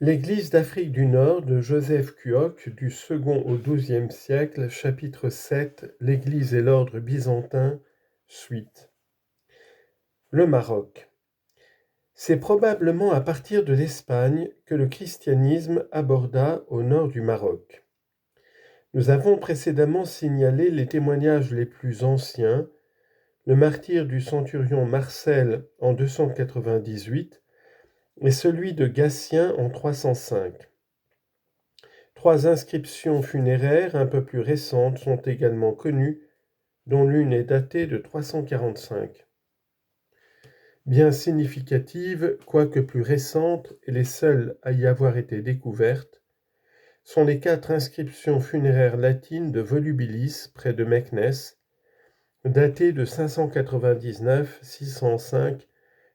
L'Église d'Afrique du Nord de Joseph Kuok du second au XIIe siècle, chapitre 7, l'Église et l'ordre byzantin, suite. Le Maroc. C'est probablement à partir de l'Espagne que le christianisme aborda au nord du Maroc. Nous avons précédemment signalé les témoignages les plus anciens, le martyre du centurion Marcel en 298 et celui de Gatien en 305. Trois inscriptions funéraires un peu plus récentes sont également connues, dont l'une est datée de 345. Bien significatives, quoique plus récentes et les seules à y avoir été découvertes, sont les 4 inscriptions funéraires latines de Volubilis, près de Meknès, datées de 599, 605,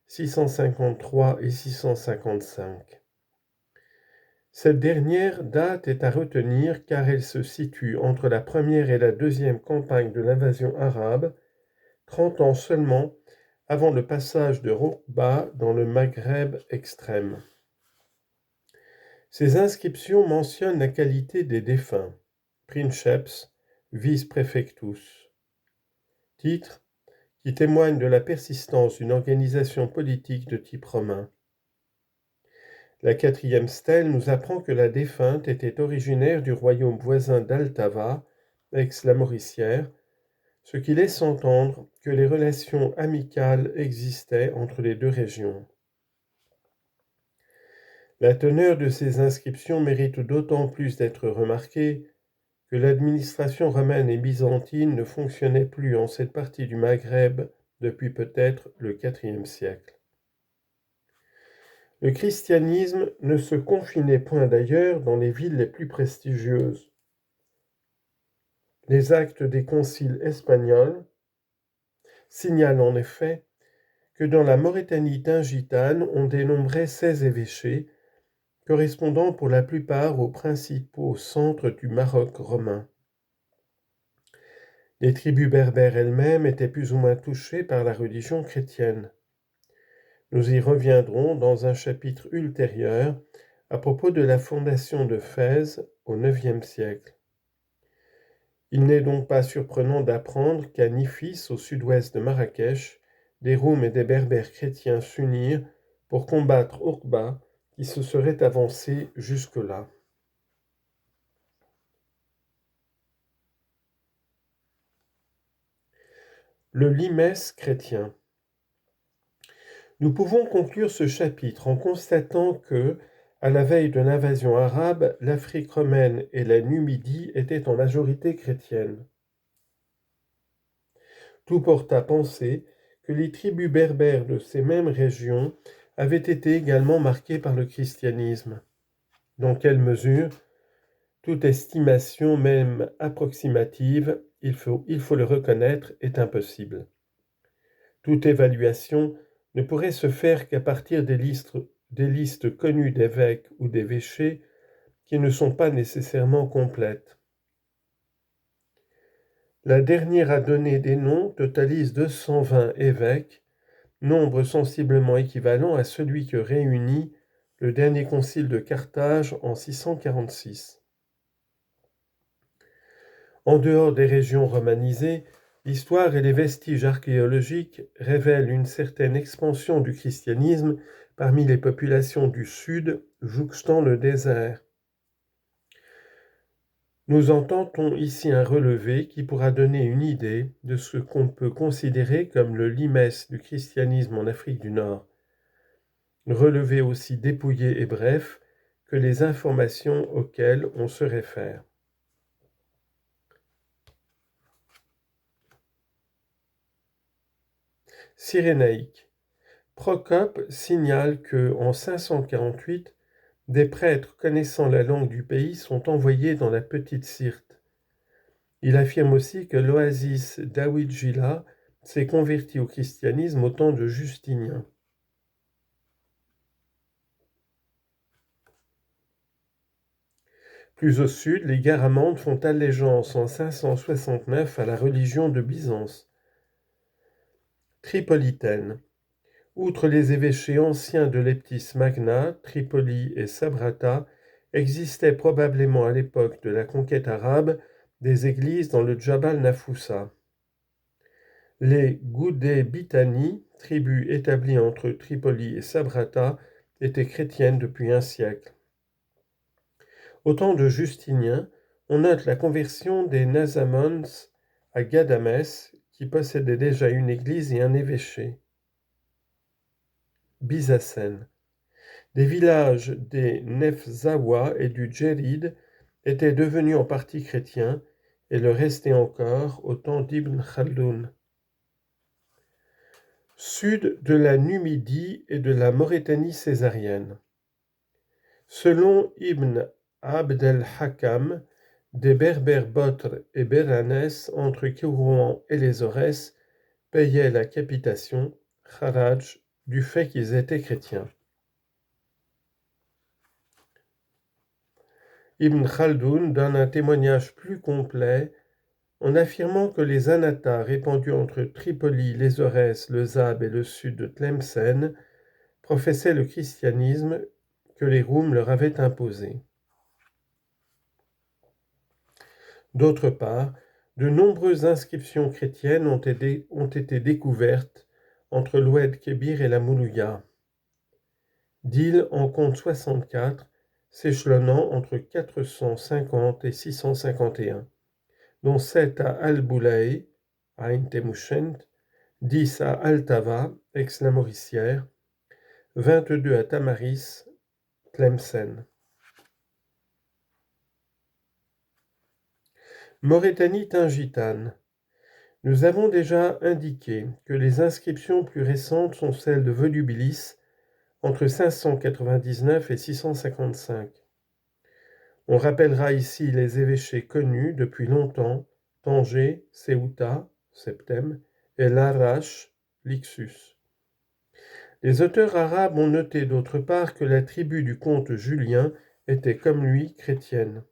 653 et 655. Cette dernière date est à retenir car elle se situe entre la première et la deuxième campagne de l'invasion arabe, 30 ans seulement avant le passage de Roukba dans le Maghreb extrême. Ces inscriptions mentionnent la qualité des défunts, princeps, vis praefectus. Titre qui témoigne de la persistance d'une organisation politique de type romain. La 4e stèle nous apprend que la défunte était originaire du royaume voisin d'Altava, ex-la-Mauricière, ce qui laisse entendre que les relations amicales existaient entre les deux régions. La teneur de ces inscriptions mérite d'autant plus d'être remarquée que l'administration romaine et byzantine ne fonctionnait plus en cette partie du Maghreb depuis peut-être le IVe siècle. Le christianisme ne se confinait point d'ailleurs dans les villes les plus prestigieuses. Les actes des conciles espagnols signalent en effet que dans la Maurétanie tingitane on dénombrait 16 évêchés, correspondant pour la plupart aux principaux centres du Maroc romain. Les tribus berbères elles-mêmes étaient plus ou moins touchées par la religion chrétienne. Nous y reviendrons dans un chapitre ultérieur à propos de la fondation de Fès au IXe siècle. Il n'est donc pas surprenant d'apprendre qu'à Nifis, au sud-ouest de Marrakech, des Roums et des Berbères chrétiens s'unirent pour combattre Ourba, qui se serait avancé jusque-là. Le limès chrétien. Nous pouvons conclure ce chapitre en constatant que, à la veille de l'invasion arabe, l'Afrique romaine et la Numidie étaient en majorité chrétiennes. Tout porte à penser que les tribus berbères de ces mêmes régions avaient été également marquées par le christianisme. Dans quelle mesure? Toute estimation, même approximative, il faut le reconnaître, est impossible. Toute évaluation ne pourrait se faire qu'à partir des listes connues d'évêques ou d'évêchés qui ne sont pas nécessairement complètes. La dernière à donner des noms totalise 220 évêques, nombre sensiblement équivalent à celui que réunit le dernier concile de Carthage en 646. En dehors des régions romanisées, l'histoire et les vestiges archéologiques révèlent une certaine expansion du christianisme parmi les populations du sud jouxtant le désert. Nous en tentons ici un relevé qui pourra donner une idée de ce qu'on peut considérer comme le limès du christianisme en Afrique du Nord. Relevé aussi dépouillé et bref que les informations auxquelles on se réfère. Cyrénaïque. Procope signale que, en 548, des prêtres connaissant la langue du pays sont envoyés dans la petite Syrte. Il affirme aussi que l'oasis d'Awidjila s'est converti au christianisme au temps de Justinien. Plus au sud, les Garamantes font allégeance en 569 à la religion de Byzance. Tripolitaine. Outre les évêchés anciens de Leptis Magna, Tripoli et Sabrata, existaient probablement à l'époque de la conquête arabe des églises dans le Djabal Nafoussa. Les Goudé Bitani, tribu établie entre Tripoli et Sabrata, étaient chrétiennes depuis un siècle. Au temps de Justinien, on note la conversion des Nazamons à Ghadamès, qui possédait déjà une église et un évêché. Bizacène. Des villages des Nefzawa et du Djerid étaient devenus en partie chrétiens et le restaient encore au temps d'Ibn Khaldoun. Sud de la Numidie et de la Mauritanie césarienne. Selon Ibn Abd el-Hakam, des Berbères Botre et Béranès entre Kérouan et les Aurès payaient la capitation, Kharaj, du fait qu'ils étaient chrétiens. Ibn Khaldoun donne un témoignage plus complet en affirmant que les Anatas répandus entre Tripoli, les Aurès, le Zab et le sud de Tlemcen professaient le christianisme que les Roums leur avaient imposé. D'autre part, de nombreuses inscriptions chrétiennes ont été découvertes entre l'Oued Kébir et la Moulouya. Dil en compte 64, s'échelonnant entre 450 et 651, dont 7 à Al-Boulaï, à Ain Temouchent, 10 à Altava, ex-la-Mauricière, 22 à Tamaris, Tlemcen. Mauritanie tingitane. Nous avons déjà indiqué que les inscriptions plus récentes sont celles de Volubilis entre 599 et 655. On rappellera ici les évêchés connus depuis longtemps, Tanger, Ceuta, Septem, et Larache, Lixus. Les auteurs arabes ont noté d'autre part que la tribu du comte Julien était comme lui chrétienne.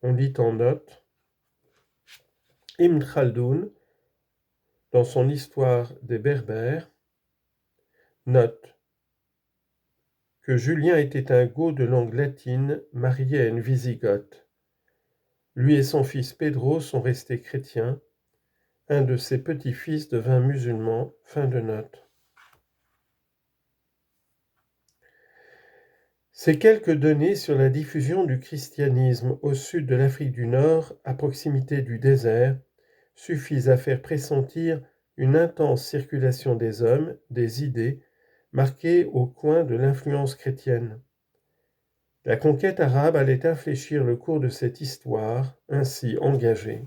On lit en note, Ibn Khaldoun, dans son histoire des Berbères, note que Julien était un Goth de langue latine marié à une Wisigoth. Lui et son fils Pedro sont restés chrétiens. Un de ses petits-fils devint musulman. Fin de note. Ces quelques données sur la diffusion du christianisme au sud de l'Afrique du Nord, à proximité du désert, suffisent à faire pressentir une intense circulation des hommes, des idées, marquée au coin de l'influence chrétienne. La conquête arabe allait infléchir le cours de cette histoire, ainsi engagée.